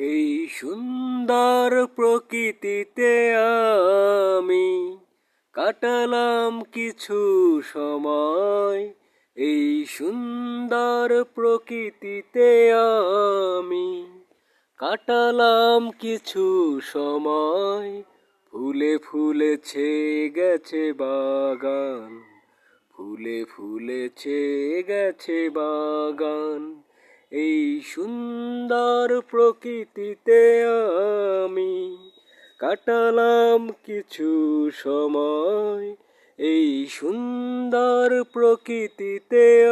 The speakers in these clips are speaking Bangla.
এই সুন্দর প্রকৃতিতে আমি কাটালাম কিছু সময়। এই সুন্দর প্রকৃতিতে আমি কাটালাম কিছু সময়। ফুলে ফুলে ছেয়ে গেছে বাগান, ফুলে ফুলে ছেয়ে গেছে বাগান। এই সুন্দর প্রকৃতিতে আমি কাটালাম কিছু সময়। এই সুন্দর প্রকৃতিতে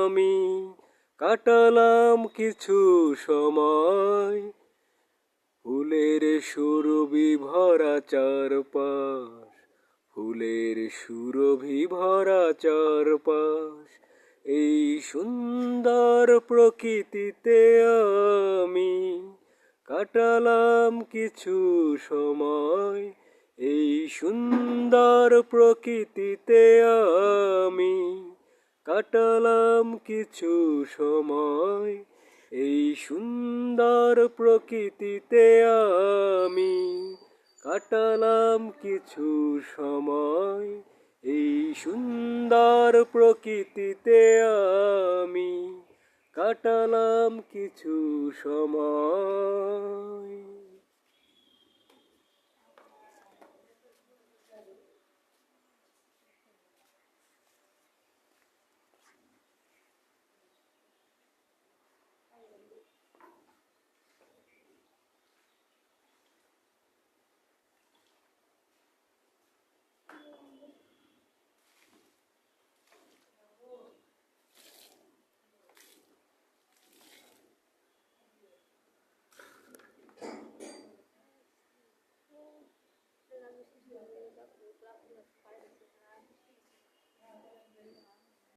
আমি কাটালাম কিছু সময়। ফুলের সুরভি ভরা চারপাশ, ফুলের সুরভি ভরা চারপাশ। এই সুন্দর প্রকৃতিতে আমি কাটালাম কিছু সময়। এই সুন্দর প্রকৃতিতে আমি কাটালাম কিছু সময়। এই সুন্দর প্রকৃতিতে আমি কাটালাম কিছু সময়। এই সুন্দর প্রকৃতিতে আমি কাটালাম কিছু সময়।